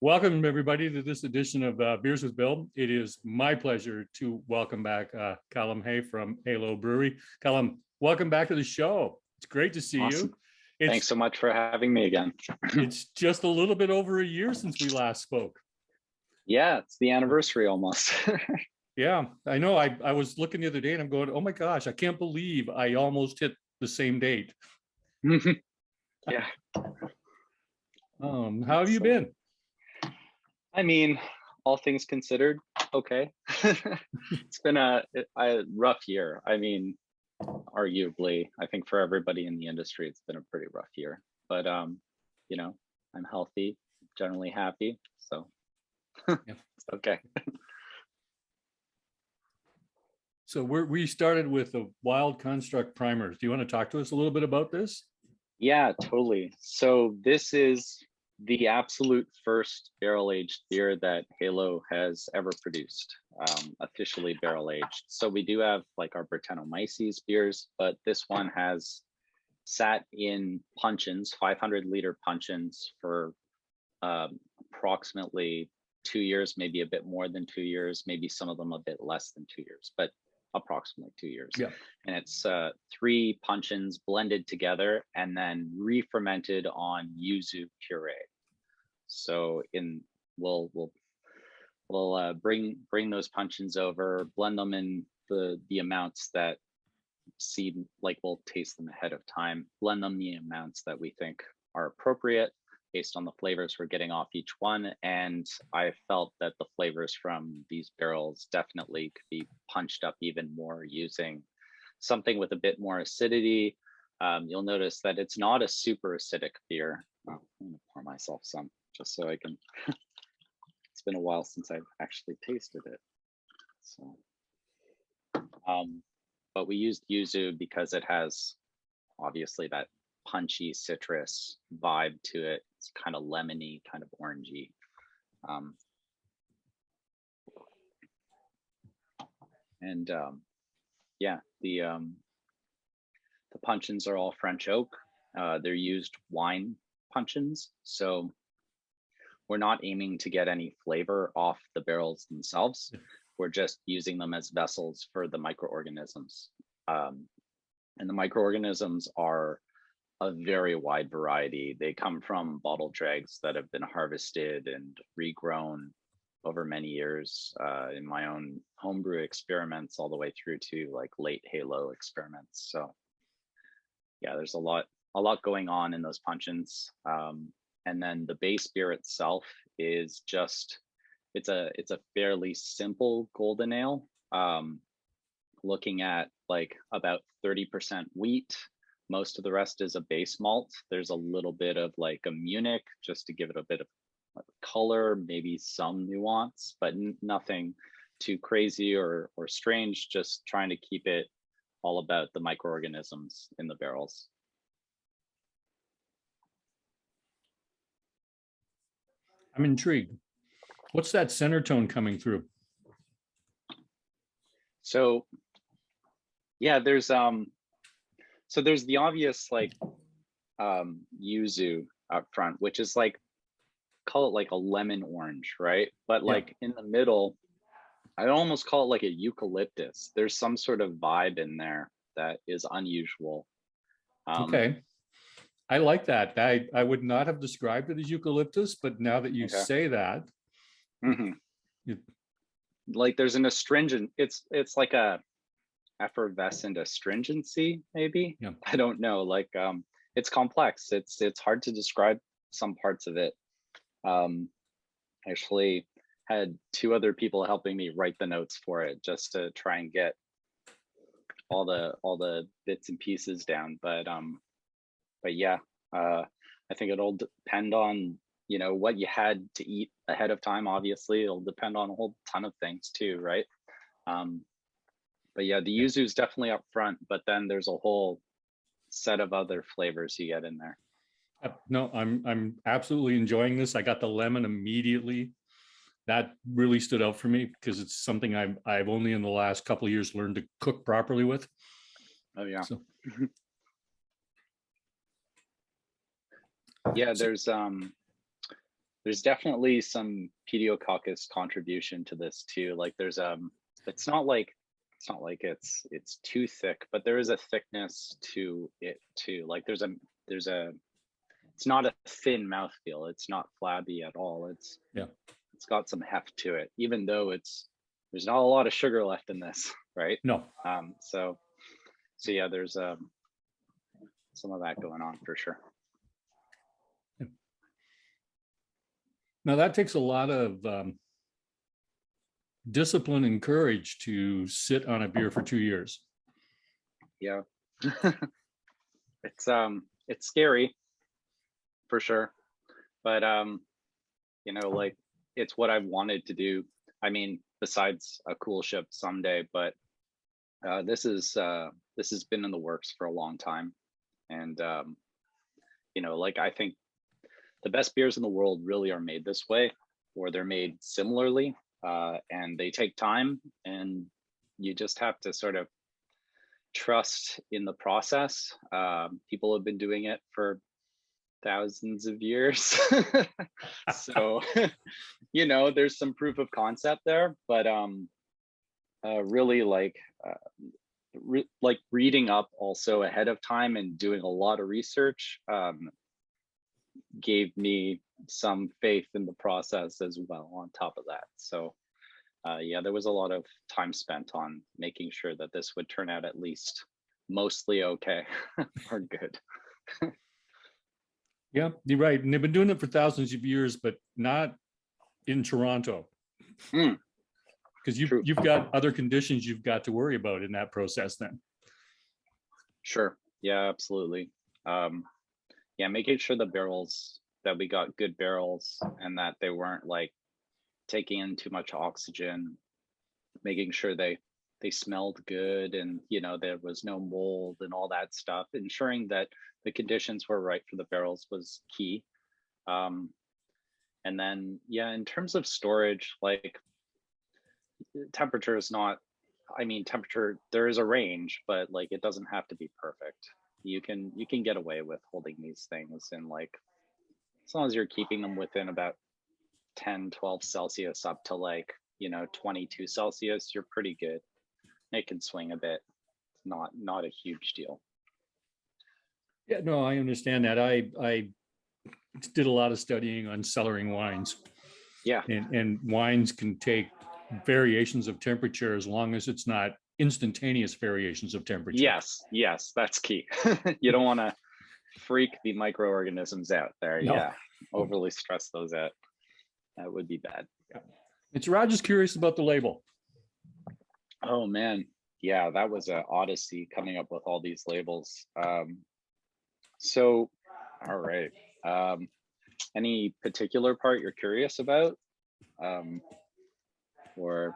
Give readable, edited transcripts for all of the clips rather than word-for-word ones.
Welcome, everybody, to this edition of Beers with Bill. It is my pleasure to welcome back Callum Hay from Halo Brewery. Callum, welcome back to the show. It's great to see Awesome. you. Thanks so much for having me again. It's just a little bit over a year since we last spoke. Yeah, it's the anniversary almost. Yeah, I know. I was looking the other day and I'm going, oh my gosh, I can't believe I almost hit the same date. Yeah. How have you been? I mean, all things considered, okay. It's been a rough year. I mean, arguably, I think for everybody in the industry, it's been a pretty rough year. But you know, I'm healthy, generally happy, so Yeah. it's okay. So we started with the Wild Construct primers. Do you want to talk to us a little bit about this? Yeah, totally. So this is the absolute first barrel-aged beer that Halo has ever produced, officially barrel-aged. So we do have like our Brettanomyces beers, but this one has sat in puncheons, 500-liter puncheons for approximately 2 years, maybe a bit more than 2 years, maybe some of them a bit less than 2 years, but approximately 2 years. Yeah. And it's 3 puncheons blended together and then re-fermented on yuzu puree. So we'll bring those puncheons over, blend them in the amounts that seem like we'll taste them ahead of time, blend them the amounts that we think are appropriate based on the flavors we're getting off each one. And I felt that the flavors from these barrels definitely could be punched up even more using something with a bit more acidity. You'll notice that it's not a super acidic beer. Oh, I'm gonna pour myself some just so I can, it's been a while since I've actually tasted it. So, but we used yuzu because it has obviously that punchy citrus vibe to it. It's kind of lemony, kind of orangey. Yeah, the puncheons are all French oak. They're used wine puncheons, so we're not aiming to get any flavor off the barrels themselves. We're just using them as vessels for the microorganisms. And the microorganisms are a very wide variety. They come from bottle dregs that have been harvested and regrown over many years in my own homebrew experiments, all the way through to like late Halo experiments. So yeah, there's a lot going on in those puncheons. And then the base beer itself is just, it's a fairly simple golden ale, looking at like about 30% wheat. Most of the rest is a base malt. There's a little bit of like a Munich just to give it a bit of color, maybe some nuance, but nothing too crazy or strange, just trying to keep it all about the microorganisms in the barrels. I'm intrigued. What's that center tone coming through? So yeah, there's the obvious like yuzu up front, which is like, call it like a lemon orange, right? But like in the middle, I almost call it like a eucalyptus. There's some sort of vibe in there that is unusual. Okay. I like that. I would not have described it as eucalyptus, but now that you say that, like there's an astringent, it's like a effervescent astringency, maybe. Yeah. I don't know. Like it's complex. It's hard to describe some parts of it. Actually had 2 other people helping me write the notes for it just to try and get all the bits and pieces down. But yeah, I think it'll depend on, you know, what you had to eat ahead of time. Obviously, it'll depend on a whole ton of things too, right? But yeah, the yuzu is definitely up front, but then there's a whole set of other flavors you get in there. No, I'm absolutely enjoying this. I got the lemon immediately. That really stood out for me because it's something I've only in the last couple of years learned to cook properly with. Oh yeah. So. Yeah, there's there's definitely some pediococcus contribution to this too. Like there's it's not like it's too thick, but there is a thickness to it too. Like there's a it's not a thin mouthfeel. It's not flabby at all. Yeah. It's got some heft to it, even though there's not a lot of sugar left in this, right? No. So yeah, there's some of that going on for sure. Now that takes a lot of discipline and courage to sit on a beer for 2 years. Yeah. It's scary for sure, but like it's what I've wanted to do. I mean, besides a cool ship someday, but this has been in the works for a long time. And like I think the best beers in the world really are made this way, or they're made similarly, and they take time, and you just have to sort of trust in the process. People have been doing it for thousands of years. So, there's some proof of concept there, but really like reading up also ahead of time and doing a lot of research gave me some faith in the process as well on top of that. So yeah, there was a lot of time spent on making sure that this would turn out at least mostly okay or good. Yeah, you're right. And they've been doing it for thousands of years, but not in Toronto. Because you've got other conditions you've got to worry about in that process then. Sure. Yeah, absolutely. Yeah, making sure the barrels, that we got good barrels and that they weren't like taking in too much oxygen, making sure they smelled good, and there was no mold and all that stuff. Ensuring that the conditions were right for the barrels was key. And then yeah, in terms of storage, like temperature is not, temperature, there is a range, but like it doesn't have to be perfect. You can get away with holding these things in, like, as long as you're keeping them within about 10-12 Celsius up to 22 Celsius, you're pretty good. It can swing a bit. It's not a huge deal. Yeah, no, I understand that. I did a lot of studying on cellaring wines. Yeah. And wines can take variations of temperature as long as it's not instantaneous variations of temperature. Yes, that's key. You don't want to freak the microorganisms out there. No. Yeah, overly stress those out. That would be bad. Yeah. It's Roger's curious about the label. Oh man, yeah, that was an odyssey coming up with all these labels. So, all right. Any particular part you're curious about? Or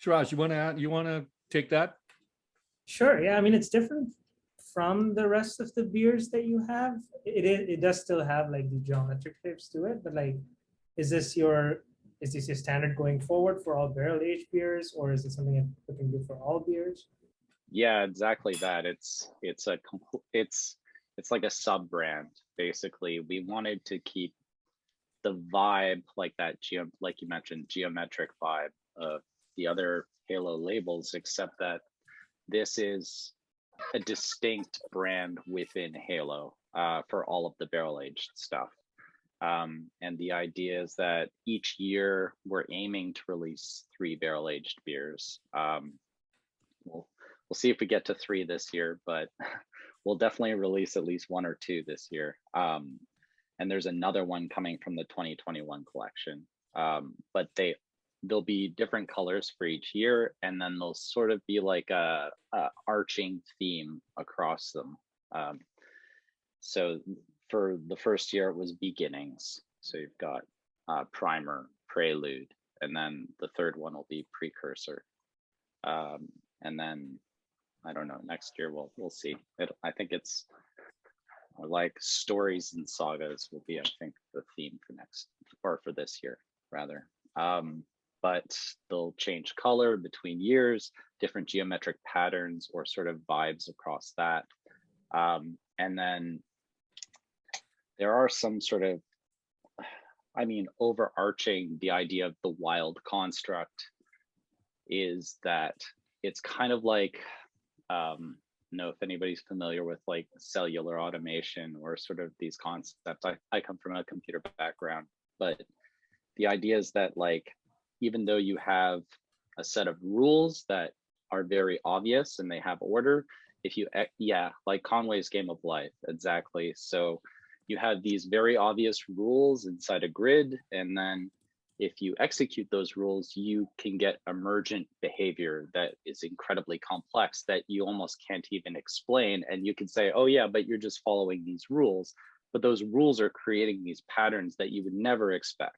Siraj, you want to take that? Sure. Yeah. I mean, it's different from the rest of the beers that you have. It does still have like the geometric shapes to it, but like, is this your standard going forward for all barrel aged beers, or is it something that we can do for all beers? Yeah, exactly that. It's like a sub brand basically. We wanted to keep the vibe like that, like you mentioned, geometric vibe of the other Halo labels, except that this is a distinct brand within Halo for all of the barrel aged stuff. And the idea is that each year we're aiming to release 3 barrel aged beers. We'll see if we get to 3 this year, but we'll definitely release at least 1 or 2 this year. And there's another one coming from the 2021 collection. But there'll be different colors for each year, and then they'll sort of be like a arching theme across them. So for the first year, it was beginnings. So you've got primer, prelude, and then the third one will be precursor. And then I don't know, next year we'll see. I think it's like stories and sagas will be, I think, the theme for this year rather. But they'll change color between years, different geometric patterns or sort of vibes across that. And then there are some sort of I mean, overarching the idea of the wild construct is that it's kind of like, I don't know if anybody's familiar with like cellular automation or sort of these concepts. I come from a computer background, but the idea is that like, even though you have a set of rules that are very obvious and they have order, if you, yeah, like Conway's Game of Life, exactly. So you have these very obvious rules inside a grid, and then if you execute those rules, you can get emergent behavior that is incredibly complex that you almost can't even explain. And you can say, oh yeah, but you're just following these rules. But those rules are creating these patterns that you would never expect.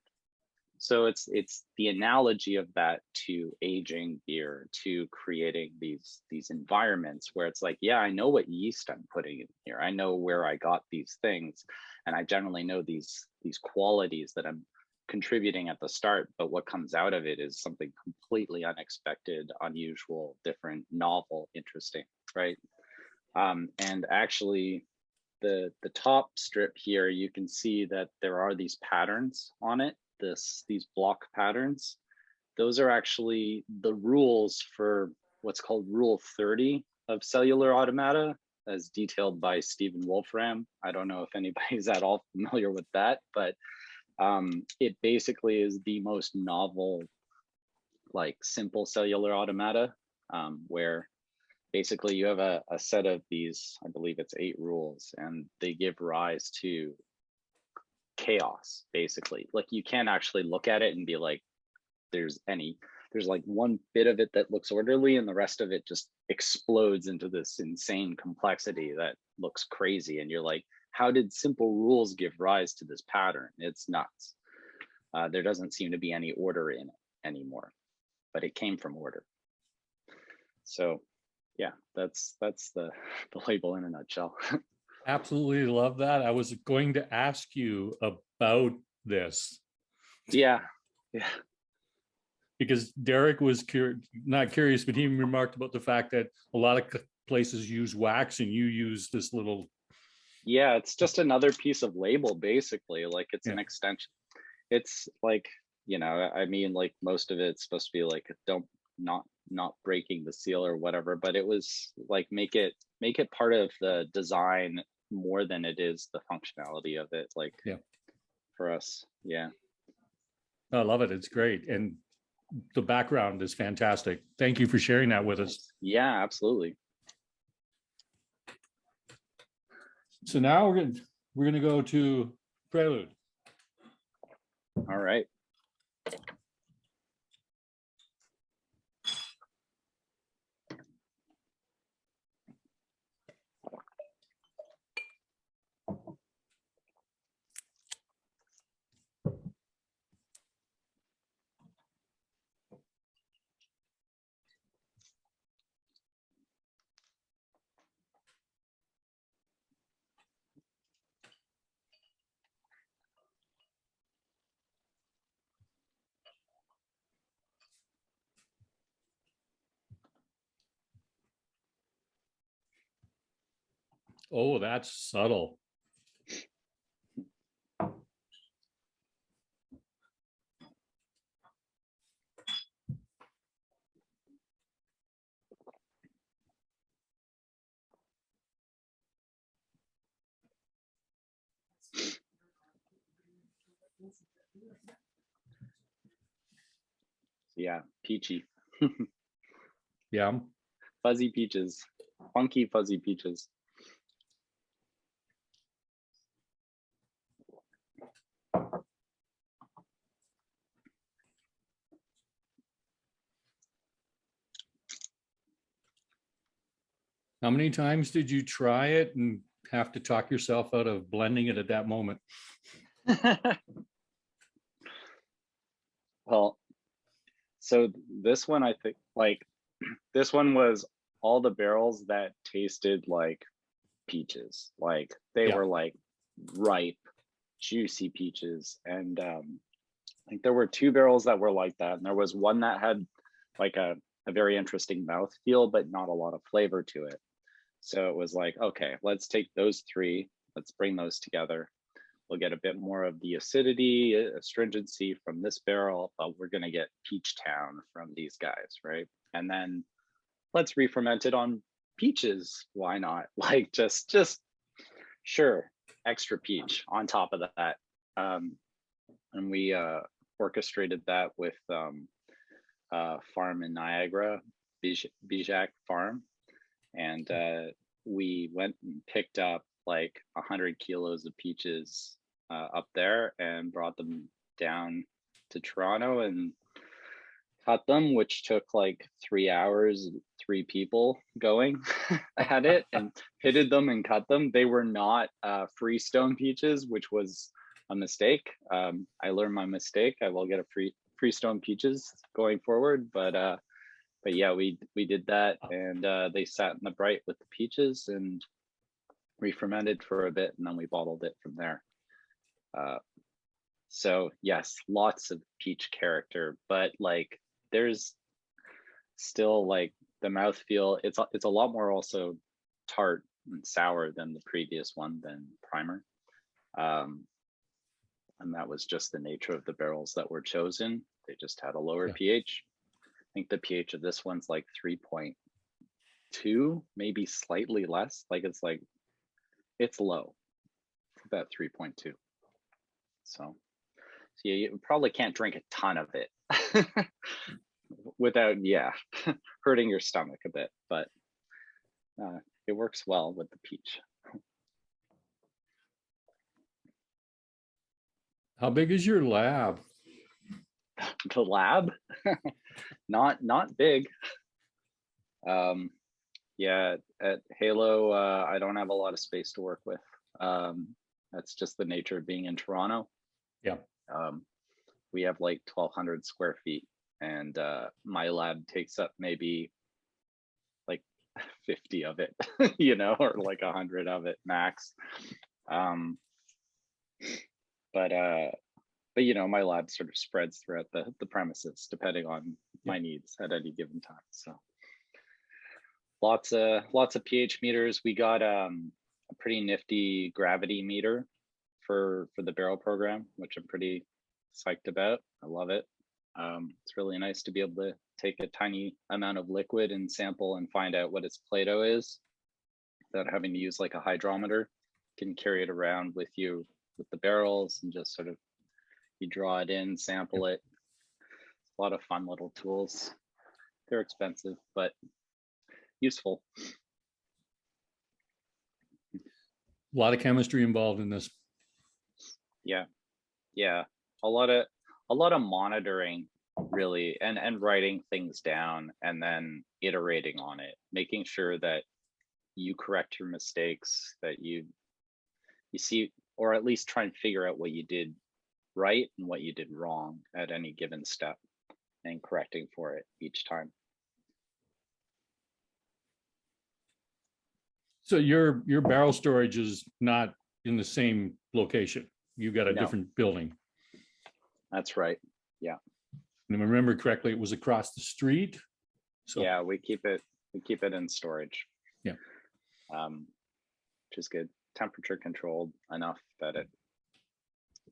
So it's the analogy of that to aging beer, to creating these environments where it's like, yeah, I know what yeast I'm putting in here. I know where I got these things, and I generally know these qualities that I'm contributing at the start. But what comes out of it is something completely unexpected, unusual, different, novel, interesting, right? And actually, the top strip here, you can see that there are these patterns on it. These block patterns, those are actually the rules for what's called Rule 30 of cellular automata, as detailed by Stephen Wolfram. I don't know if anybody's at all familiar with that, but it basically is the most novel, like simple cellular automata, where basically you have a set of these, I believe it's 8 rules, and they give rise to chaos, basically. Like you can't actually look at it and be like, there's like one bit of it that looks orderly and the rest of it just explodes into this insane complexity that looks crazy. And you're like, how did simple rules give rise to this pattern? It's nuts. There doesn't seem to be any order in it anymore, but it came from order. So yeah, that's the label in a nutshell. Absolutely love that. I was going to ask you about this. Yeah. Because Derek was not curious, but he remarked about the fact that a lot of places use wax and you use this little. Yeah, it's just another piece of label, basically. Like it's an extension. It's like, I mean, like most of it's supposed to be like, not breaking the seal or whatever, but it was like, make it part of the design more than it is the functionality of it. Like, for us. Yeah. I love it. It's great. And the background is fantastic. Thank you for sharing that with us. Yeah, absolutely. So now we're gonna go to Prelude. All right. Oh, that's subtle. Yeah, peachy. Yeah. Fuzzy peaches, funky fuzzy peaches. How many times did you try it and have to talk yourself out of blending it at that moment? Well, so this one, I think, like, this one was all the barrels that tasted like peaches. Like they were like ripe, juicy peaches. And I think there were 2 barrels that were like that. And there was one that had like a very interesting mouthfeel, but not a lot of flavor to it. So it was like, okay, let's take those 3, let's bring those together. we'll get a bit more of the acidity, astringency from this barrel, but we're going to get Peach Town from these guys, right? And then let's re-ferment it on peaches. Why not? Like just sure, extra peach on top of that. And we orchestrated that with farm in Niagara, Bijac Farm, and we went and picked up like 100 kilos of peaches up there and brought them down to Toronto and cut them, which took like 3 hours, 3 people going at it, and pitted them and cut them. They were not freestone peaches, which was a mistake. I learned my mistake. I will get a freestone peaches going forward, but yeah, we did that, and they sat in the bright with the peaches and re-fermented for a bit, and then we bottled it from there. So yes, lots of peach character, but like there's still like the mouthfeel. It's a lot more also tart and sour than the previous one, than Primer. And that was just the nature of the barrels that were chosen. They just had a lower pH. I think the pH of this one's like 3.2, maybe slightly less. Like it's low, it's about 3.2. So yeah, you probably can't drink a ton of it without, hurting your stomach a bit, but it works well with the peach. How big is your lab? The lab, not big. Yeah, at Halo, I don't have a lot of space to work with. That's just the nature of being in Toronto. Yeah. We have like 1,200 square feet, and my lab takes up maybe like 50 of it, or like 100 of it max. But my lab sort of spreads throughout the premises depending on my needs at any given time. So lots of pH meters. We got a pretty nifty gravity meter for the barrel program, which I'm pretty psyched about. I love it. It's really nice to be able to take a tiny amount of liquid and sample and find out what its Plato is without having to use like a hydrometer. You can carry it around with you with the barrels and just sort of, you draw it in, sample it. A lot of fun little tools. They're expensive, but useful. A lot of chemistry involved in this. Yeah. A lot of monitoring, really, and writing things down and then iterating on it, making sure that you correct your mistakes, that you see, or at least try and figure out what you did right and what you did wrong at any given step, and correcting for it each time. So your barrel storage is not in the same location. You got a different building. That's right. Yeah. And if I remember correctly, it was across the street. So yeah, we keep it in storage. Yeah. Which is good. Temperature controlled enough that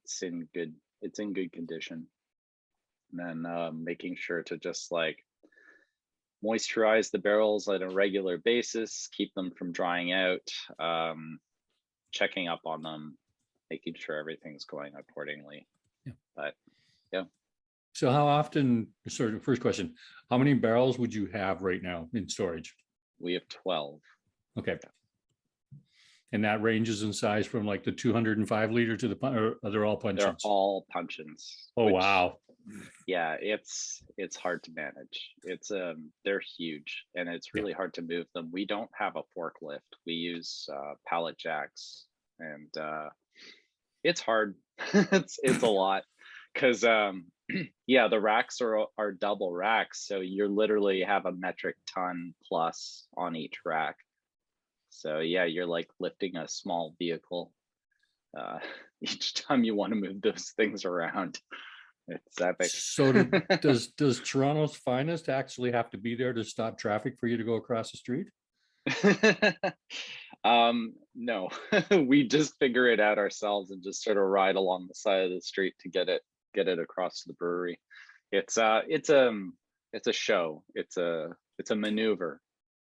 it's in good condition. And then making sure to just like moisturize the barrels on a regular basis, keep them from drying out, checking up on them, making sure everything's going accordingly. Yeah. But yeah. So how often, sort of first question, how many barrels would you have right now in storage? We have 12. Okay. And that ranges in size from like the 205 liter to or they're all puncheons? They're all puncheons. Oh, wow. Yeah, it's hard to manage. They're huge, and it's really hard to move them. We don't have a forklift. We use pallet jacks, and it's hard. it's a lot, because the racks are double racks, so you literally have a metric ton plus on each rack. So yeah, you're like lifting a small vehicle each time you want to move those things around. It's epic. So does Toronto's Finest actually have to be there to stop traffic for you to go across the street? No, we just figure it out ourselves and just sort of ride along the side of the street to get it across to the brewery. It's a show. It's a maneuver.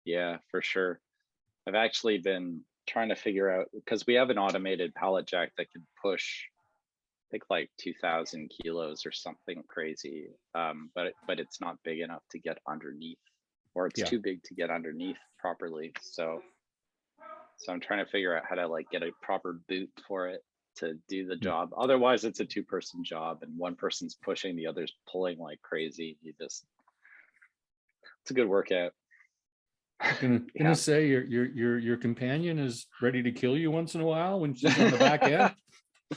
Yeah, for sure. I've actually been trying to figure out, because we have an automated pallet jack that can push, I think like 2,000 kilos or something crazy. But it's not big enough to get underneath, or it's Yeah. too big to get underneath properly. So I'm trying to figure out how to like get a proper boot for it to do the job. Otherwise, it's a two-person job, and one person's pushing, the other's pulling like crazy. It's a good workout. Gonna Yeah. say your companion is ready to kill you once in a while when she's on the back end.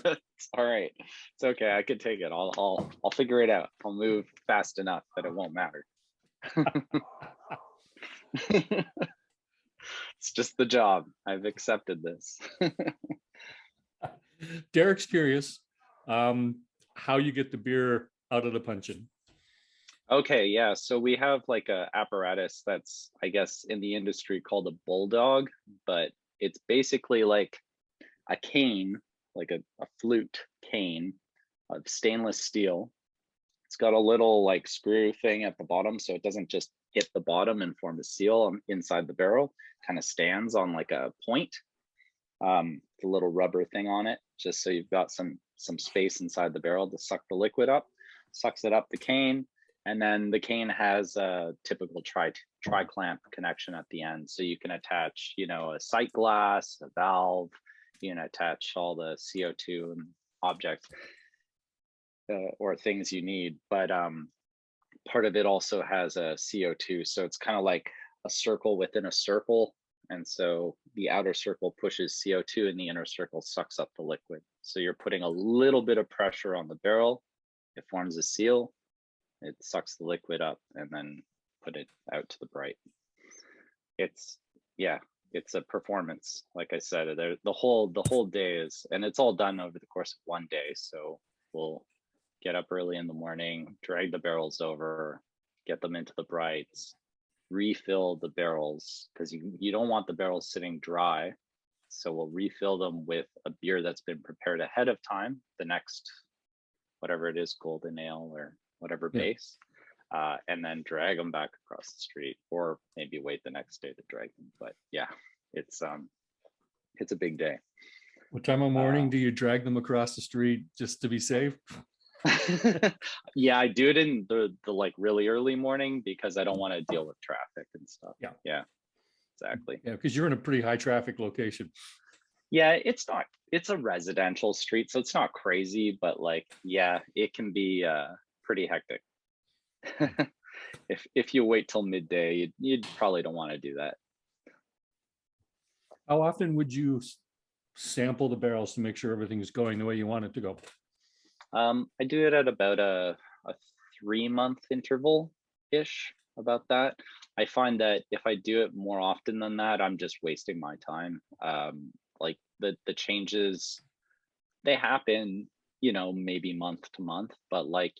It's all right. It's okay. I could take it. I'll figure it out. I'll move fast enough that it won't matter. It's just the job. I've accepted this. Derek's curious how you get the beer out of the puncheon. Okay, yeah. So we have like a apparatus that's, I guess, in the industry called a bulldog, but it's basically like a cane, like a flute cane of stainless steel. It's got a little like screw thing at the bottom, so it doesn't just hit the bottom and form a seal inside the barrel. Kind of stands on like a point, the little rubber thing on it, just so you've got some space inside the barrel to suck the liquid up. Sucks it up the cane, and then the cane has a typical tri clamp connection at the end, so you can attach, you know, a sight glass, a valve. You can attach all the CO2 and objects or things you need, but part of it also has a CO2, so it's kind of like a circle within a circle. And so the outer circle pushes CO2 and the inner circle sucks up the liquid. So you're putting a little bit of pressure on the barrel. It forms a seal. It sucks the liquid up and then put it out to the bright. It's, yeah, it's a performance. Like I said, the whole day is, and it's all done over the course of one day. So we'll get up early in the morning, drag the barrels over, get them into the brights, refill the barrels, because you don't want the barrels sitting dry. So we'll refill them with a beer that's been prepared ahead of time, the next, whatever it is, golden ale or whatever base, and then drag them back across the street, or maybe wait the next day to drag them. But yeah, it's a big day. What time of morning do you drag them across the street just to be safe? Yeah, I do it in the like really early morning because I don't want to deal with traffic and stuff. Yeah, exactly. Yeah, because you're in a pretty high traffic location. Yeah, it's a residential street, so it's not crazy, but like, yeah, it can be pretty hectic. If you wait till midday, you probably don't want to do that. How often would you sample the barrels to make sure everything's going the way you want it to go? I do it at about a 3-month interval ish, about that. I find that if I do it more often than that, I'm just wasting my time. Like the changes, they happen, you know, maybe month to month, but like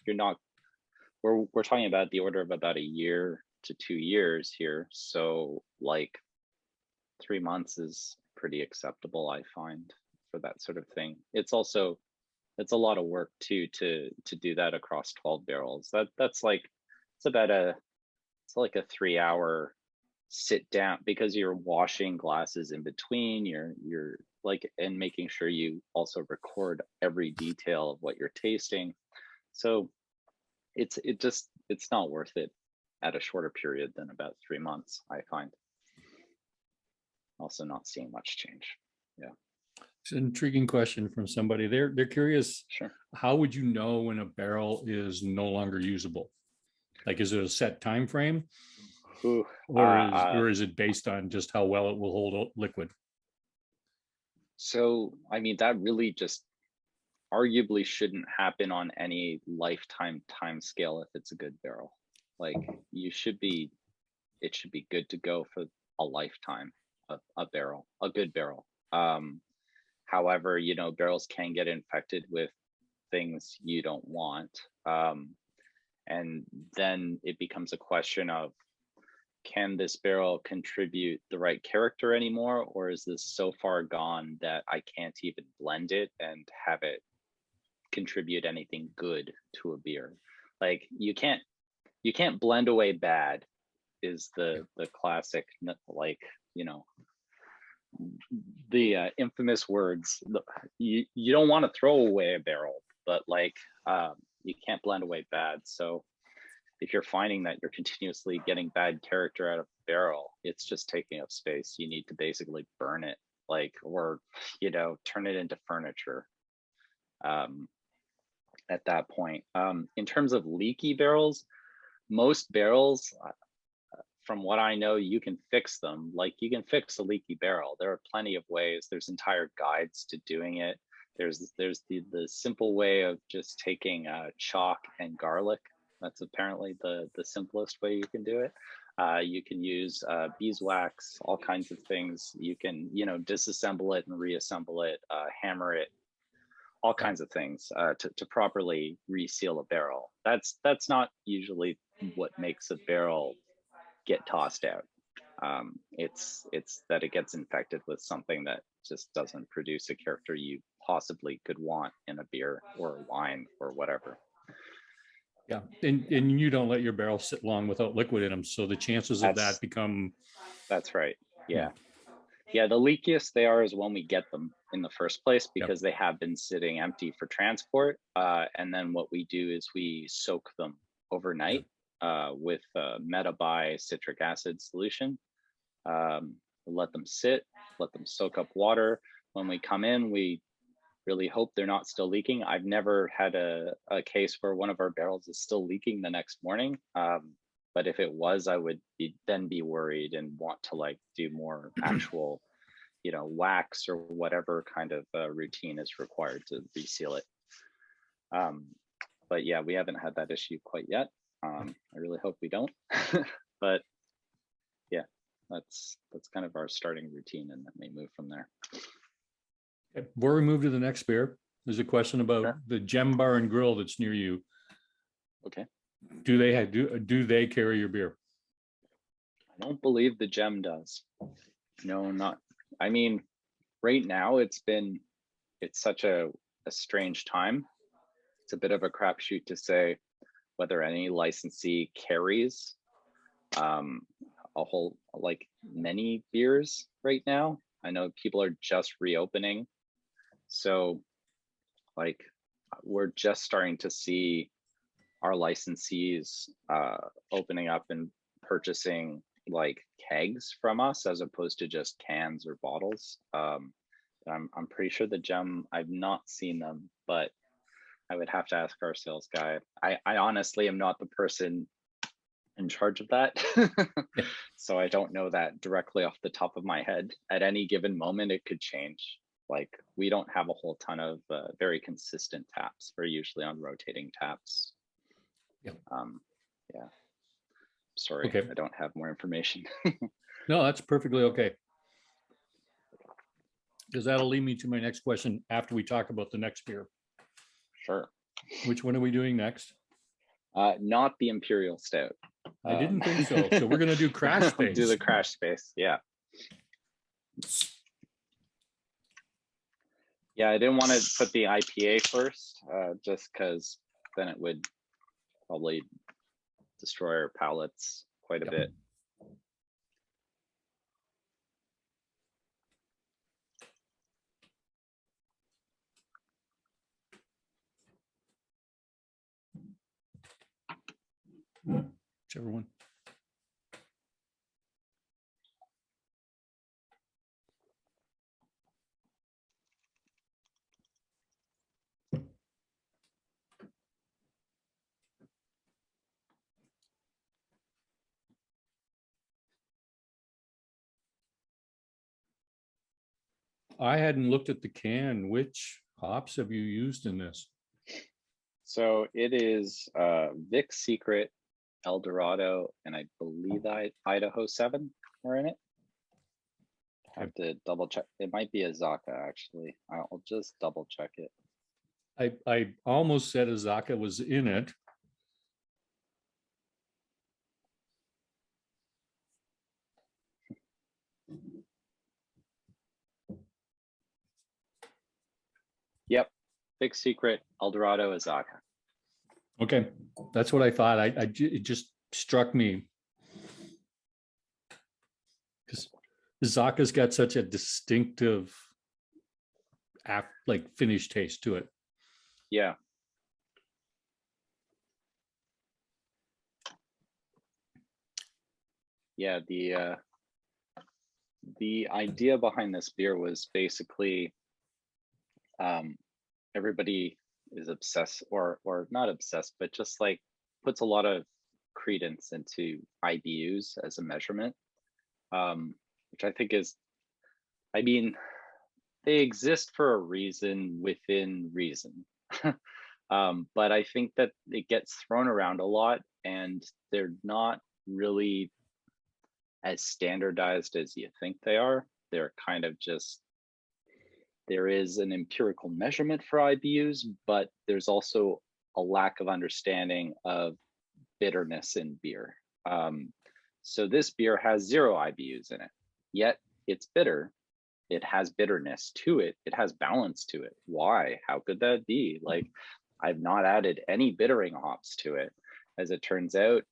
we're talking about the order of about a year to 2 years here. So like 3 months is pretty acceptable, I find, for that sort of thing. It's a lot of work too to do that across 12 barrels. That's like, it's like a 3-hour sit down, because you're washing glasses in between, you're like, and making sure you also record every detail of what you're tasting. So it's not worth it at a shorter period than about 3 months, I find. Also not seeing much change. Yeah. It's an intriguing question from somebody. They're curious. Sure. How would you know when a barrel is no longer usable? Like, is it a set time frame? Ooh, or is it based on just how well it will hold liquid? So, I mean, that really just arguably shouldn't happen on any lifetime time scale if it's a good barrel. Like, it should be good to go for a lifetime, a barrel, a good barrel. However, you know, barrels can get infected with things you don't want. And then it becomes a question of, can this barrel contribute the right character anymore, or is this so far gone that I can't even blend it and have it contribute anything good to a beer? Like you can't blend away bad is the classic, like, you know, the infamous words. You don't want to throw away a barrel, but like you can't blend away bad. So if you're finding that you're continuously getting bad character out of the barrel, it's just taking up space. You need to basically burn it, like, or, you know, turn it into furniture at that point. In terms of leaky barrels, most barrels, from what I know, you can fix them. Like you can fix a leaky barrel. There are plenty of ways. There's entire guides to doing it. There's the simple way of just taking chalk and garlic. That's apparently the simplest way you can do it. You can use beeswax, all kinds of things. You can, you know, disassemble it and reassemble it, hammer it, all kinds of things to properly reseal a barrel. That's not usually what makes a barrel get tossed out. It's that it gets infected with something that just doesn't produce a character you possibly could want in a beer or a wine or whatever. Yeah, and you don't let your barrels sit long without liquid in them, so the chances of that become. That's right. Yeah. Yeah, the leakiest they are is when we get them in the first place, because they have been sitting empty for transport. And then what we do is we soak them overnight with metabi citric acid solution. Let them sit, let them soak up water. When we come in, we really hope they're not still leaking. I've never had a case where one of our barrels is still leaking the next morning. But if it was, I would then be worried and want to like do more actual, you know, wax or whatever kind of routine is required to reseal it. But yeah, we haven't had that issue quite yet. I really hope we don't. But yeah, that's kind of our starting routine, and then we move from there. Okay. Before we move to the next beer, there's a question about the Gem Bar and Grill that's near you. Okay. Do they carry your beer? I don't believe the Gem does. No, not. I mean, right now it's such a strange time. It's a bit of a crapshoot to say whether any licensee carries a whole, like, many beers right now. I know people are just reopening, so like we're just starting to see our licensees opening up and purchasing like kegs from us as opposed to just cans or bottles. I'm pretty sure the Gem, I've not seen them, but I would have to ask our sales guy. I honestly am not the person in charge of that. So I don't know that directly off the top of my head. At any given moment, it could change. Like we don't have a whole ton of very consistent taps. We're usually on rotating taps. Yeah. Yeah. Sorry, okay. I don't have more information. No, that's perfectly okay. Because that'll lead me to my next question after we talk about the next beer. Sure. Which one are we doing next? Not the Imperial Stout. I didn't think so. So we're going to do Crash Space. Do the Crash Space. Yeah. Yeah, I didn't want to put the IPA first, just because then it would probably destroy our palates quite a bit. Whichever one. I hadn't looked at the can. Which hops have you used in this? So it is Vic's Secret, El Dorado, and I believe Idaho 7 are in it. I have to double check. It might be a Zaka, actually. I'll just double check it. I almost said a Zaka was in it. Yep. Big secret, Eldorado Azaka. Okay, that's what I thought. It just struck me because Zaka's got such a distinctive like finish taste to it. Yeah. Yeah, the idea behind this beer was basically everybody is obsessed or not obsessed, but just like puts a lot of credence into IBUs as a measurement, which I think is, I mean, they exist for a reason within reason. But I think that it gets thrown around a lot and they're not really as standardized as you think they are. They're kind of just, there is an empirical measurement for IBUs, but there's also a lack of understanding of bitterness in beer. So this beer has 0 IBUs in it, yet it's bitter. It has bitterness to it. It has balance to it. Why? How could that be? Like, I've not added any bittering hops to it. As it turns out,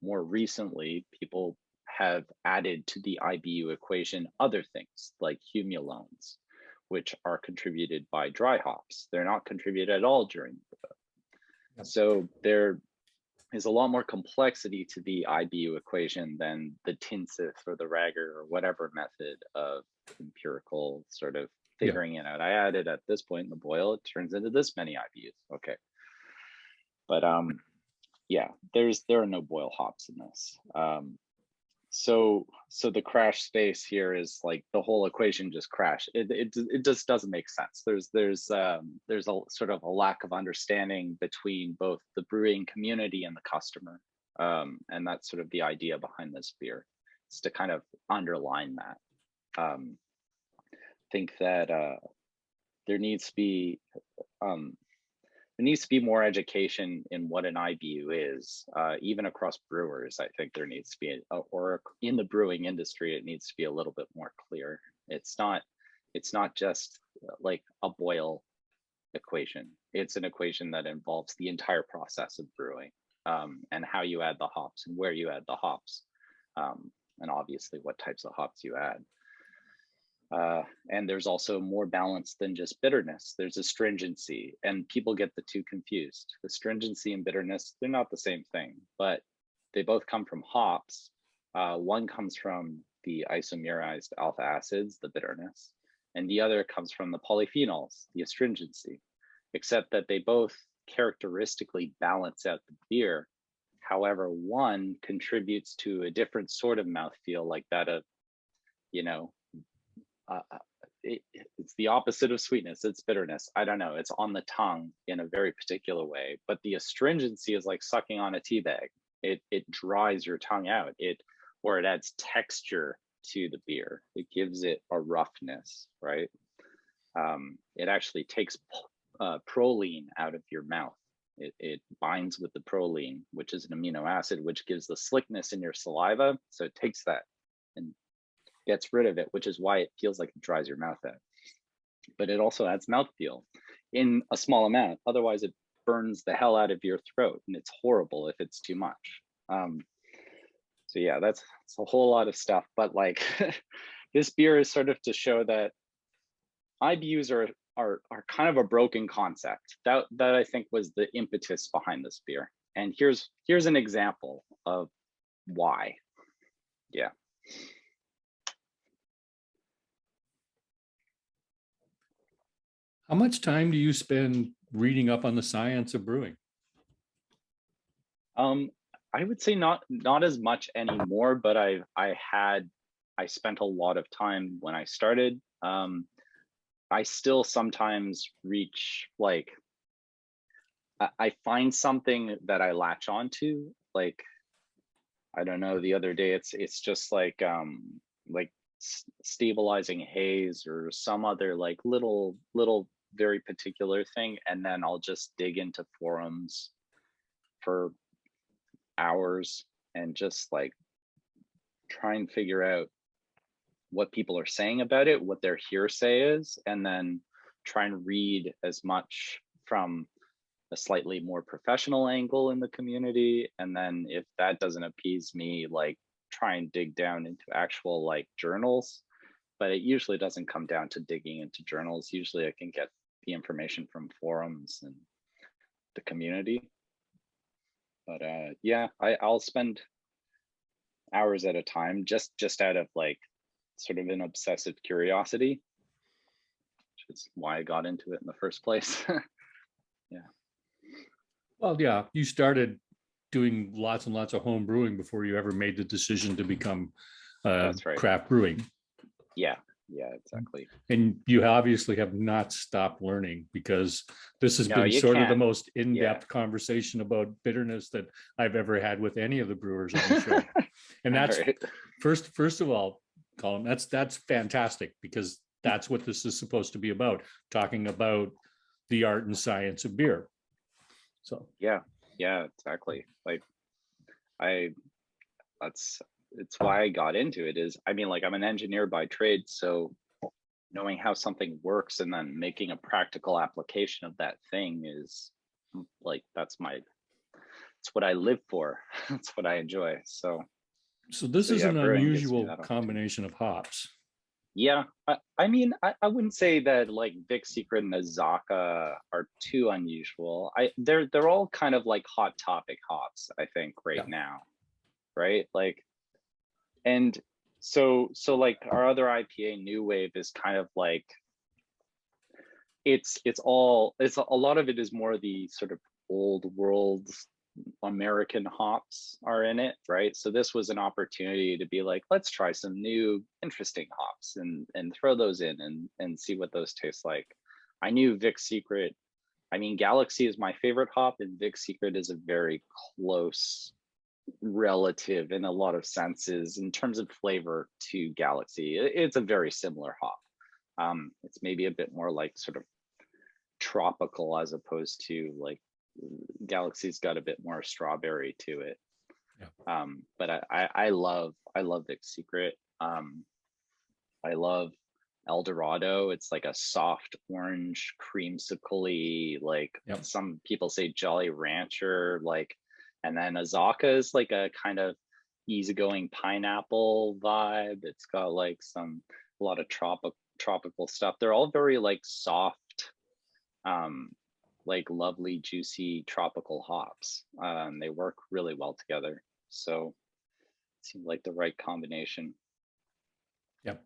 more recently, people have added to the IBU equation other things like humulones, which are contributed by dry hops. They're not contributed at all during the Yep. So there is a lot more complexity to the IBU equation than the Tinsith or the Rager or whatever method of empirical sort of figuring it out. I added at this point in the boil, it turns into this many IBUs. Okay. But yeah, there are no boil hops in this. So the crash space here is like the whole equation just crashed. It just doesn't make sense. There's a sort of a lack of understanding between both the brewing community and the customer, and that's sort of the idea behind this beer. It's to kind of underline that. I think that there needs to be more education in what an IBU is, even across brewers. I think there needs to be, or in the brewing industry, it needs to be a little bit more clear. It's not just like a boil equation. It's an equation that involves the entire process of brewing, and how you add the hops and where you add the hops, and obviously what types of hops you add. And there's also more balance than just bitterness. There's astringency, and people get the two confused. Astringency and bitterness, they're not the same thing, but they both come from hops. One comes from the isomerized alpha acids, the bitterness, and the other comes from the polyphenols, the astringency, except that they both characteristically balance out the beer. However, one contributes to a different sort of mouthfeel, like that of, it's the opposite of sweetness. It's bitterness. I don't know. It's on the tongue in a very particular way. But the astringency is like sucking on a tea bag. It dries your tongue out. It adds texture to the beer. It gives it a roughness, right? It actually takes proline out of your mouth. It binds with the proline, which is an amino acid, which gives the slickness in your saliva. So it takes that and gets rid of it, which is why it feels like it dries your mouth out. But it also adds mouthfeel in a small amount. Otherwise, it burns the hell out of your throat, and it's horrible if it's too much. So yeah, that's a whole lot of stuff. But like, this beer is sort of to show that IBUs are kind of a broken concept. That I think was the impetus behind this beer. And here's an example of why. Yeah. How much time do you spend reading up on the science of brewing? I would say not as much anymore, but I spent a lot of time when I started. I still sometimes reach, like, I find something that I latch onto, like, I don't know, the other day it's just like stabilizing haze or some other like little very particular thing, and then I'll just dig into forums for hours and just like try and figure out what people are saying about it, what their hearsay is, and then try and read as much from a slightly more professional angle in the community. And then if that doesn't appease me, like try and dig down into actual like journals. But it usually doesn't come down to digging into journals. Usually I can get the information from forums and the community. But yeah, I'll spend hours at a time just out of like sort of an obsessive curiosity, which is why I got into it in the first place. Yeah. Well, yeah, you started doing lots and lots of home brewing before you ever made the decision to become That's right. craft brewing. Yeah, exactly. And you obviously have not stopped learning, because this has No, been you sort of the can't. most in-depth conversation about bitterness that I've ever had with any of the brewers on the show. And that's All right. first of all, Colin, that's fantastic, because that's what this is supposed to be about, talking about the art and science of beer. So Yeah, exactly. Like it's why I got into it. Is, I mean, like, I'm an engineer by trade, so knowing how something works and then making a practical application of that thing is like, it's what I live for. It's what I enjoy. So this is yeah, an brewing gives me unusual that opportunity. combination of hops. Yeah, I mean, I wouldn't say that like Vic Secret and Azaka are too unusual. They're all kind of like hot topic hops, I think, right now, right? Like, and so like our other IPA, New Wave, is kind of like it's a lot of it is more the sort of old world American hops are in it, right? So this was an opportunity to be like, let's try some new interesting hops and throw those in and see what those taste like. I knew Vic Secret, I mean, Galaxy is my favorite hop, and Vic Secret is a very close relative in a lot of senses in terms of flavor to Galaxy. It's a very similar hop. It's maybe a bit more like sort of tropical, as opposed to like Galaxy's got a bit more strawberry to it. But I love Vic Secret. I love El Dorado. It's like a soft orange creamsicle-y, like some people say Jolly Rancher, like. And then Azaka is like a kind of easygoing pineapple vibe. It's got like a lot of tropical stuff. They're all very like soft, like lovely, juicy tropical hops. They work really well together. So it seemed like the right combination. Yep.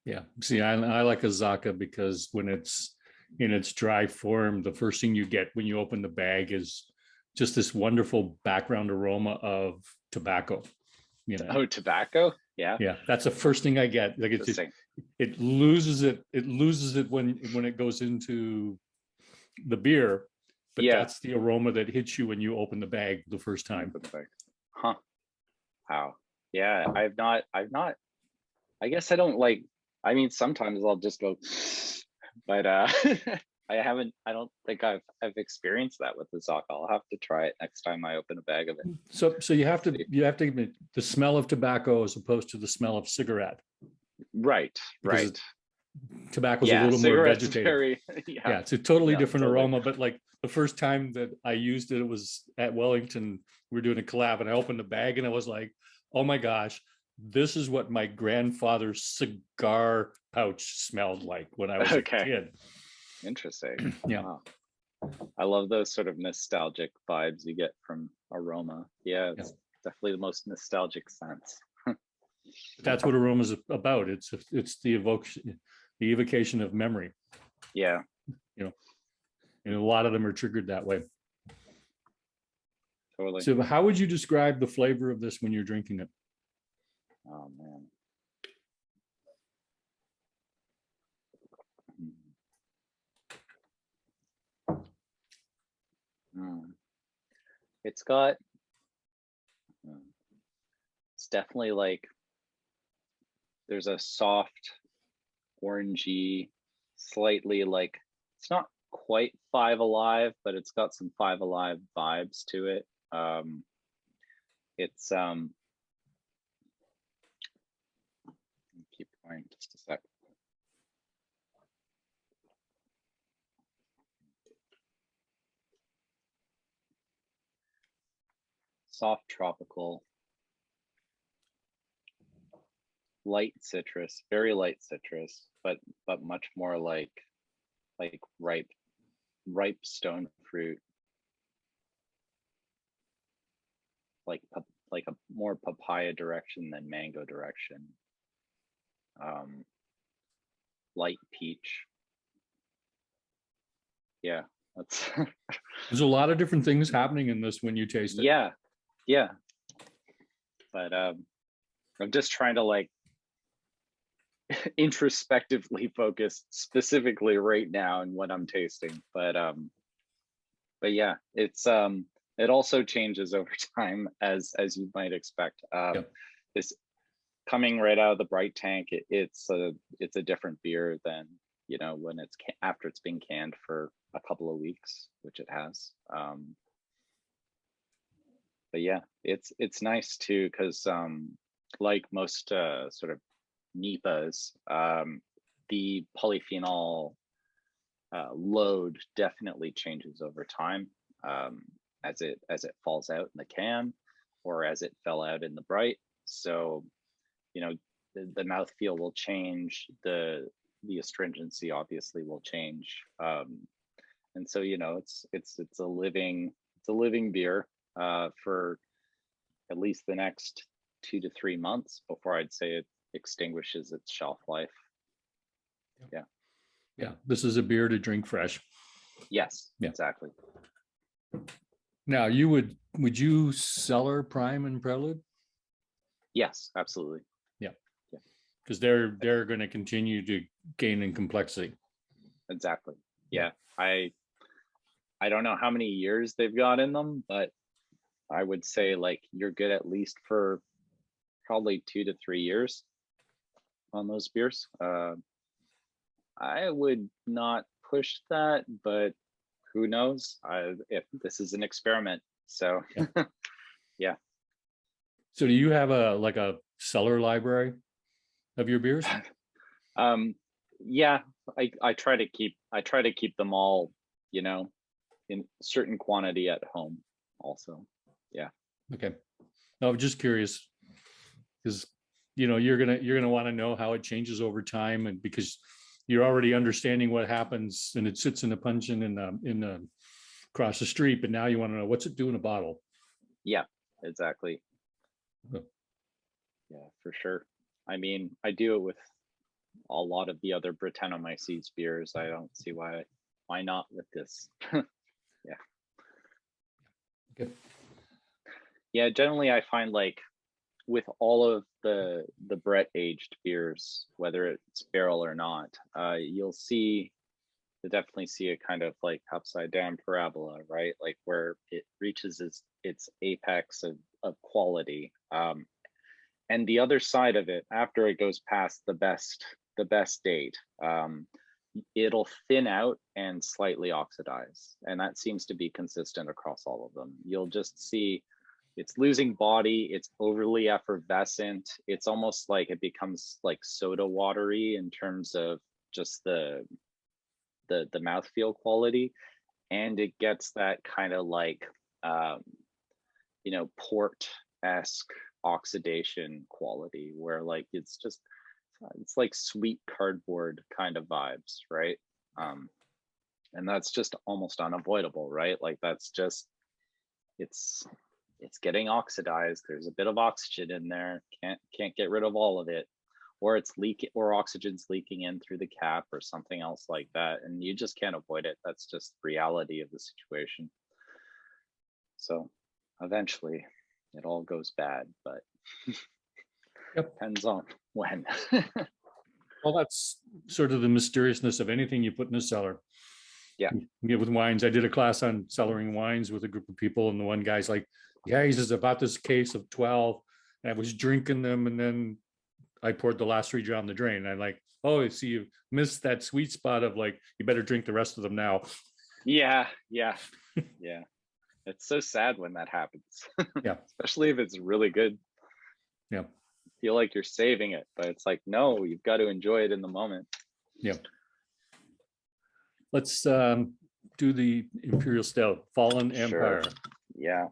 Yeah. See, I like Azaka because when it's in its dry form, the first thing you get when you open the bag is just this wonderful background aroma of tobacco. You know? Oh, tobacco? Yeah. Yeah, that's the first thing I get. Like it loses it when it goes into the beer, but that's the aroma that hits you when you open the bag the first time. Huh. Wow. Yeah, I've not, I guess I don't like, I mean, sometimes I'll just go, but I don't think I've experienced that with the Azaka. I'll have to try it next time I open a bag of it. So you have to the smell of tobacco as opposed to the smell of cigarette. Right. Tobacco is a little more vegetative. Yeah, it's a totally different aroma. But like the first time that I used it, it was at Wellington. We were doing a collab, and I opened the bag, and I was like, "Oh my gosh, this is what my grandfather's cigar pouch smelled like when I was a kid." Interesting. Yeah. Wow. I love those sort of nostalgic vibes you get from aroma. Yeah, it's definitely the most nostalgic sense. That's what aroma is about. It's the evocation of memory. Yeah. You know, and a lot of them are triggered that way. Totally. So how would you describe the flavor of this when you're drinking it? Oh man. It's definitely like, there's a soft orangey, slightly like, it's not quite Five Alive, but it's got some Five Alive vibes to it. It's keep going just a sec. soft tropical, light citrus, very light citrus, but much more like ripe stone fruit, like a more papaya direction than mango direction. Light peach. Yeah, that's There's a lot of different things happening in this when you taste it. yeah. But I'm just trying to like introspectively focus specifically right now in what I'm tasting. But yeah, it's it also changes over time as you might expect. Yep. This coming right out of the bright tank, it's a different beer than, you know, when it's after it's been canned for a couple of weeks, which it has. But yeah, it's nice too, because like most sort of NEPAs, the polyphenol load definitely changes over time, as it falls out in the can or as it fell out in the bright. So, you know, the mouthfeel will change, the astringency obviously will change, and so, you know, it's a living beer for at least the next 2 to 3 months before I'd say it extinguishes its shelf life. Yeah, this is a beer to drink fresh. Yes, Yeah. exactly. Now, would you cellar prime and prelude? Yes, absolutely. Because they're going to continue to gain in complexity. Exactly. Yeah. I don't know how many years they've got in them, but I would say like you're good at least for probably 2 to 3 years on those beers. I would not push that, but who knows? If this is an experiment, so yeah. So do you have a cellar library of your beers? Yeah, I try to keep them all, you know, in certain quantity at home also. Yeah. Okay. No, I'm just curious because, you know, you're gonna want to know how it changes over time, and because you're already understanding what happens and it sits in a puncheon in the across the street, but now you want to know what's it do in a bottle. Yeah, exactly. Huh. Yeah, for sure. I mean, I do it with a lot of the other Brettanomyces beers. I don't see why not with this. Yeah. Okay. Yeah, generally I find like with all of the Brett aged beers, whether it's barrel or not, you'll definitely see a kind of like upside down parabola, right? Like where it reaches its apex of quality. And the other side of it, after it goes past the best date, it'll thin out and slightly oxidize. And that seems to be consistent across all of them. You'll just see it's losing body, it's overly effervescent. It's almost like it becomes like soda watery in terms of just the mouthfeel quality. And it gets that kind of like, you know, port-esque oxidation quality where like it's like sweet cardboard kind of vibes, right? And that's just almost unavoidable, right? Like that's just it's getting oxidized. There's a bit of oxygen in there. Can't get rid of all of it, or it's leaking, or oxygen's leaking in through the cap or something else like that, and you just can't avoid it. That's just reality of the situation. So eventually it all goes bad, but Yep. depends on when. Well, that's sort of the mysteriousness of anything you put in a cellar. Yeah. With wines, I did a class on cellaring wines with a group of people, and the one guy's like, yeah, he says about this case of 12, and I was drinking them, and then I poured the last 3 down the drain. And I'm like, oh, see, you missed that sweet spot of like, you better drink the rest of them now. Yeah. It's so sad when that happens. Yeah. Especially if it's really good. Yeah. Feel like you're saving it, but it's like, no, you've got to enjoy it in the moment. Yeah. Let's do the Imperial Stout, Fallen Empire. Yeah.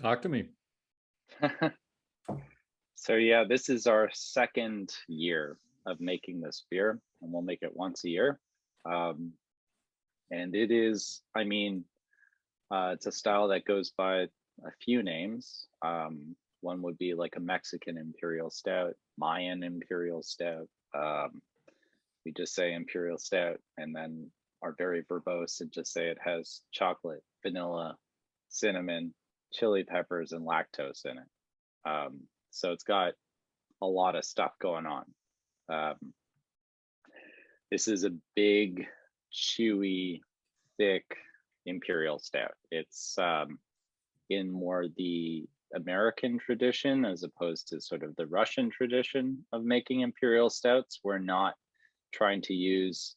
Talk to me. So yeah, this is our second year of making this beer, and we'll make it once a year. And it is, I mean, it's a style that goes by a few names. One would be like a Mexican Imperial Stout, Mayan Imperial Stout. We just say Imperial Stout, and then are very verbose and just say it has chocolate, vanilla, cinnamon, chili peppers, and lactose in it. So it's got a lot of stuff going on. This is a big, chewy, thick Imperial Stout. It's in more the American tradition as opposed to sort of the Russian tradition of making Imperial Stouts. We're not trying to use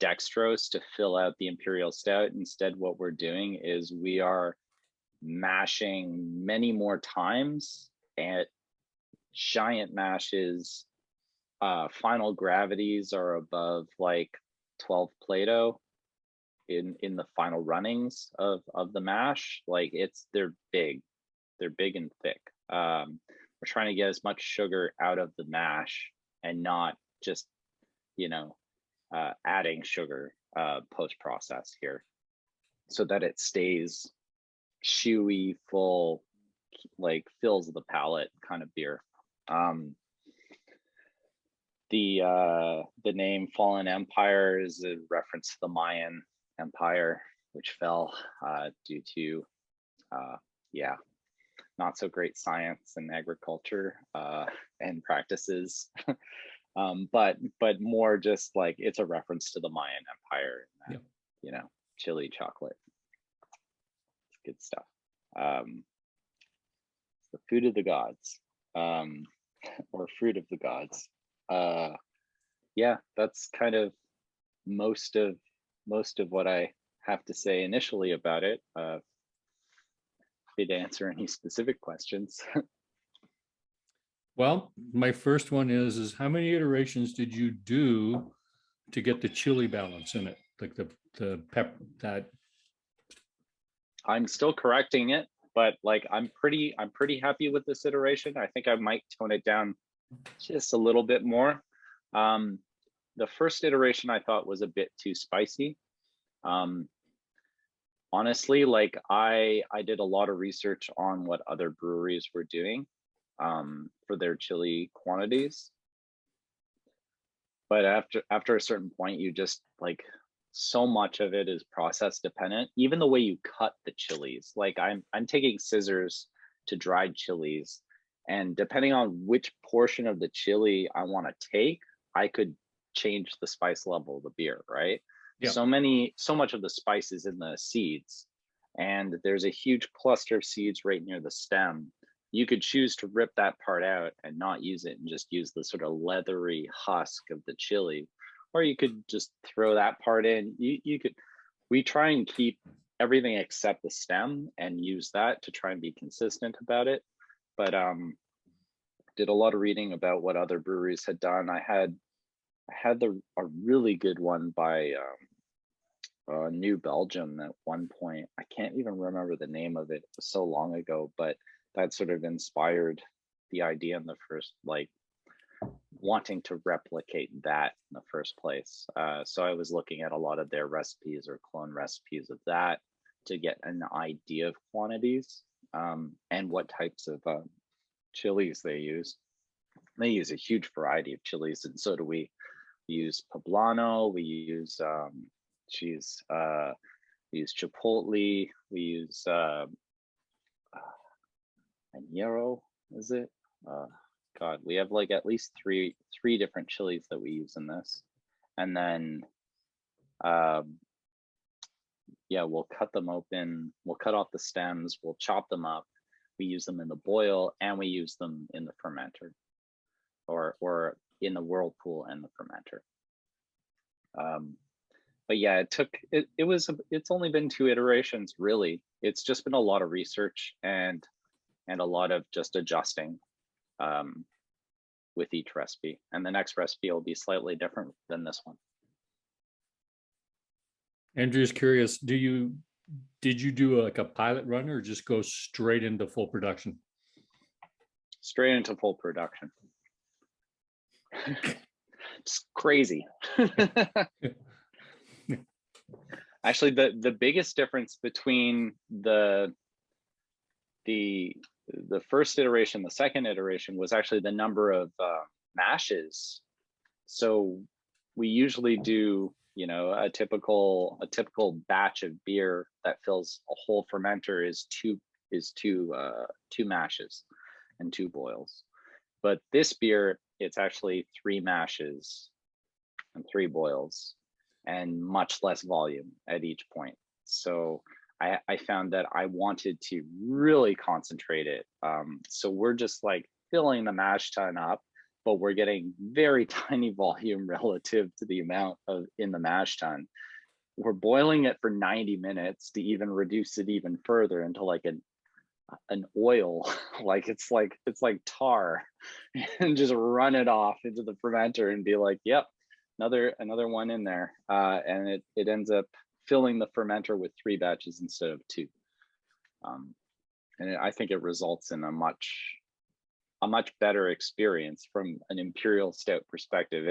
dextrose to fill out the Imperial Stout. Instead, what we're doing is we are mashing many more times at giant mashes. Final gravities are above like 12 Plato in the final runnings of the mash. Like they're big and thick. We're trying to get as much sugar out of the mash and not just, you know, adding sugar post-process here, so that it stays chewy, full, like fills the palate kind of beer. The name Fallen Empire is a reference to the Mayan Empire, which fell due to not so great science and agriculture and practices. But more just like it's a reference to the Mayan Empire, and that, you know, chili chocolate. It's good stuff. It's the food of the gods, or fruit of the gods. Yeah, that's kind of most of what I have to say initially about it. Happy to answer any specific questions. Well, my first one is how many iterations did you do to get the chili balance in it? Like the pep that. I'm still correcting it, but like I'm pretty happy with this iteration. I think I might tone it down just a little bit more. The first iteration I thought was a bit too spicy. Honestly, like I did a lot of research on what other breweries were doing for their chili quantities, but after a certain point, you just like, so much of it is process dependent. Even the way you cut the chilies, like I'm taking scissors to dried chilies, and depending on which portion of the chili I want to take, I could change the spice level of the beer, right? Yeah. So much of the spice is in the seeds, and there's a huge cluster of seeds right near the stem. You could choose to rip that part out and not use it and just use the sort of leathery husk of the chili, or you could just throw that part in. We try and keep everything except the stem and use that to try and be consistent about it. But did a lot of reading about what other breweries had done. I had a really good one by New Belgium at one point. I can't even remember the name of it. It was so long ago, but that sort of inspired the idea in the first, like wanting to replicate that in the first place. So I was looking at a lot of their recipes or clone recipes of that to get an idea of quantities and what types of chilies they use. They use a huge variety of chilies, and so do we. We use poblano, we use cheese, we use chipotle, we use añejo, is it? God, we have like at least three different chilies that we use in this. And then yeah, we'll cut them open, we'll cut off the stems, we'll chop them up, we use them in the boil, and we use them in the fermenter, or in the whirlpool and the fermenter. But yeah, it's only been 2 iterations, really. It's just been a lot of research and a lot of just adjusting with each recipe, and the next recipe will be slightly different than this one. Andrew's curious, did did you do like a pilot run or just go straight into full production? Straight into full production. It's crazy. Actually, the biggest difference between the first iteration, the second iteration, was actually the number of mashes. So we usually do, you know, a typical batch of beer that fills a whole fermenter is two mashes and 2 boils. But this beer, it's actually 3 mashes and 3 boils and much less volume at each point. So I found that I wanted to really concentrate it. So we're just like filling the mash tun up, but we're getting very tiny volume relative to the amount of in the mash tun. We're boiling it for 90 minutes to even reduce it even further into like an oil, like it's like tar, and just run it off into the fermenter and be like, yep, another one in there. And it ends up filling the fermenter with 3 batches instead of 2. And I think it results in a much better experience from an imperial stout perspective.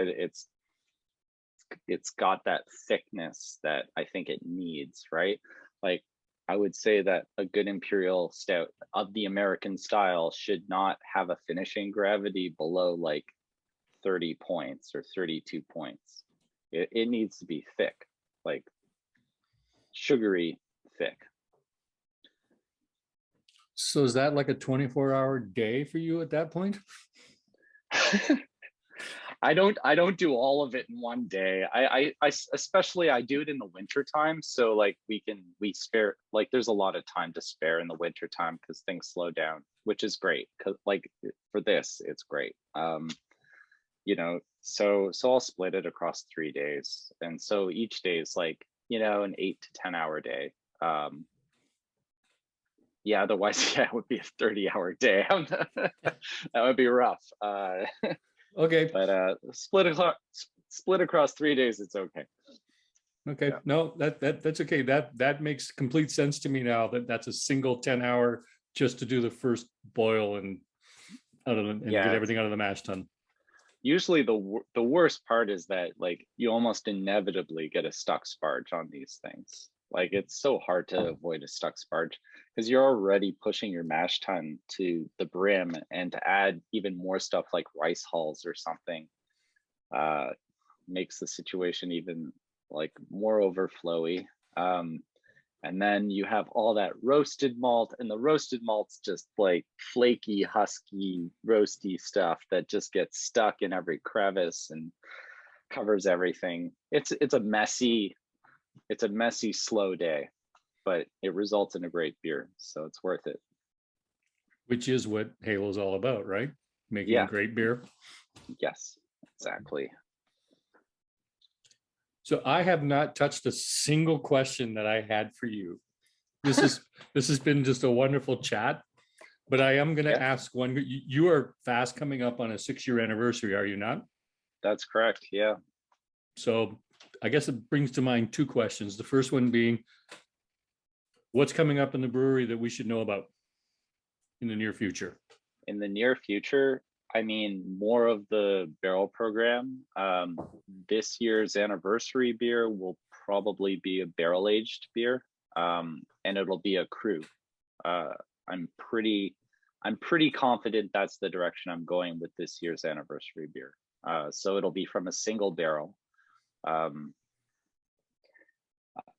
It's got that thickness that I think it needs, right? Like, I would say that a good imperial stout of the American style should not have a finishing gravity below like 30 points or 32 points. It needs to be thick, like sugary thick. So is that like a 24-hour day for you at that point? I don't do all of it in one day. I especially I do it in the winter time. So like we spare, like there's a lot of time to spare in the winter time because things slow down, which is great. Cause like for this, it's great. You know, so I'll split it across 3 days. And so each day is like, you know, an 8 to 10 hour day. Yeah, otherwise, yeah, it would be a 30-hour day. That would be rough. Okay. But split across 3 days, it's okay. Okay. Yeah. No, that's okay. That makes complete sense to me now, that's a single 10-hour just to do the first boil and get everything out of the mash tun. Usually the worst part is that like you almost inevitably get a stuck sparge on these things. Like it's so hard to avoid a stuck sparge because you're already pushing your mash tun to the brim, and to add even more stuff like rice hulls or something makes the situation even like more overflowy. And then you have all that roasted malt, and the roasted malt's just like flaky, husky, roasty stuff that just gets stuck in every crevice and covers everything. It's a messy, slow day, but it results in a great beer, so it's worth it. Which is what Halo's all about, right? Making great beer. Yes, exactly. So I have not touched a single question that I had for you. This has been just a wonderful chat, but I am going to ask one. You are fast coming up on a 6-year anniversary, are you not? That's correct. Yeah. So I guess it brings to mind 2 questions. The first one being, what's coming up in the brewery that we should know about in the near future? In the near future, I mean, more of the barrel program. This year's anniversary beer will probably be a barrel-aged beer, and it'll be a cru. I'm pretty confident that's the direction I'm going with this year's anniversary beer. So it'll be from a single barrel.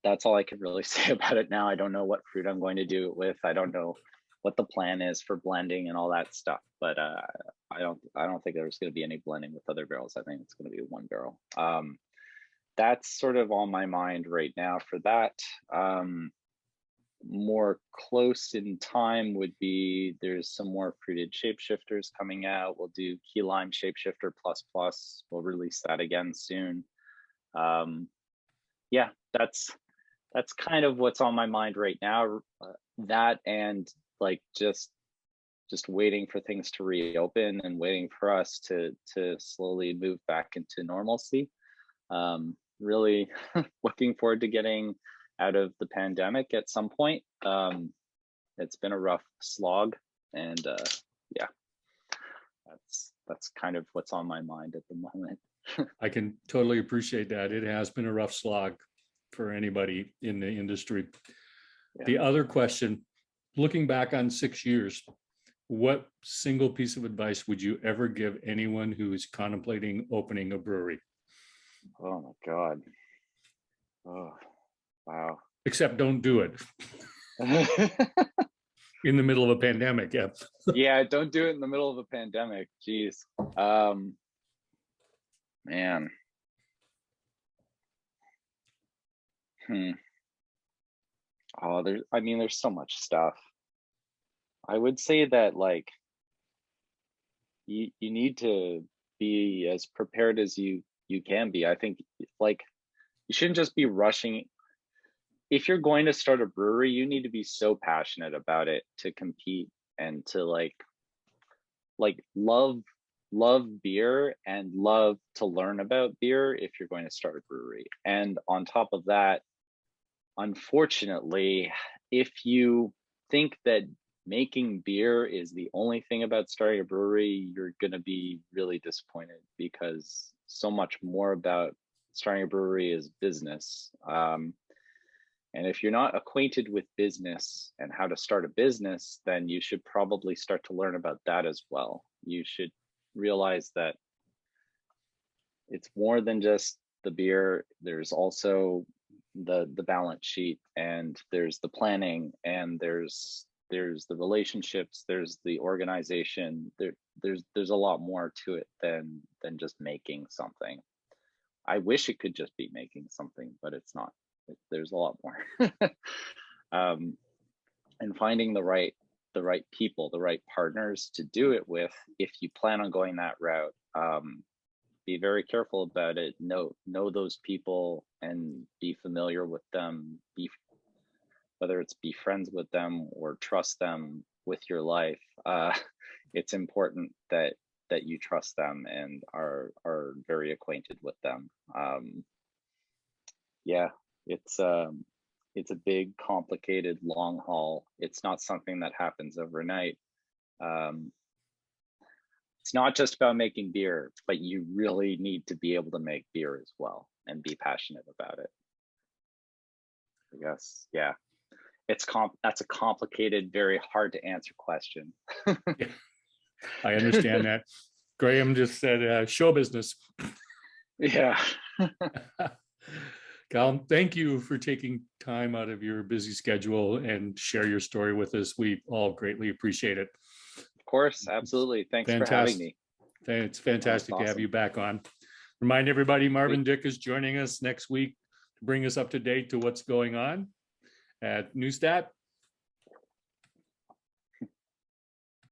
That's all I can really say about it now. I don't know what fruit I'm going to do it with. I don't know what the plan is for blending and all that stuff, but I don't think there's going to be any blending with other barrels. I think it's going to be 1 barrel. That's sort of on my mind right now for that. More close in time would be, there's some more fruited shapeshifters coming out. We'll do Key Lime Shapeshifter Plus Plus. We'll release that again soon. Yeah, that's kind of what's on my mind right now. That and like just waiting for things to reopen and waiting for us to slowly move back into normalcy. Really looking forward to getting out of the pandemic at some point. It's been a rough slog, and yeah, that's kind of what's on my mind at the moment. I can totally appreciate that. It has been a rough slog for anybody in the industry. Yeah. The other question, looking back on 6 years, what single piece of advice would you ever give anyone who is contemplating opening a brewery? Oh my God. Oh, wow. Except don't do it in the middle of a pandemic. Yeah. Yeah, don't do it in the middle of a pandemic. Jeez. Man. Oh, there's so much stuff. I would say that, like, you need to be as prepared as you can be. I think, like, you shouldn't just be rushing. If you're going to start a brewery, you need to be so passionate about it to compete and to like love beer and love to learn about beer if you're going to start a brewery. And on top of that, unfortunately, if you think that making beer is the only thing about starting a brewery, you're going to be really disappointed, because so much more about starting a brewery is business. And if you're not acquainted with business and how to start a business, then you should probably start to learn about that as well. You should realize that it's more than just the beer. There's also the balance sheet, and there's the planning, and there's the relationships, there's the organization. There's a lot more to it than just making something. I wish it could just be making something, but it's not. There's a lot more. And finding the right people, the right partners to do it with, if you plan on going that route. Be very careful about it. Know those people and be familiar with them. Whether it's be friends with them or trust them with your life. It's important that you trust them and are very acquainted with them. Yeah, it's a big, complicated, long haul. It's not something that happens overnight. It's not just about making beer, but you really need to be able to make beer as well and be passionate about it. I guess, yeah. That's a complicated, very hard to answer question. Yeah, I understand that. Graham just said show business. Yeah. Callum, thank you for taking time out of your busy schedule and share your story with us. We all greatly appreciate it. Of course, absolutely. Thanks for having me. It's fantastic to have awesome. you back on. Remind everybody, Marvin Dick is joining us next week to bring us up to date to what's going on at Newstat.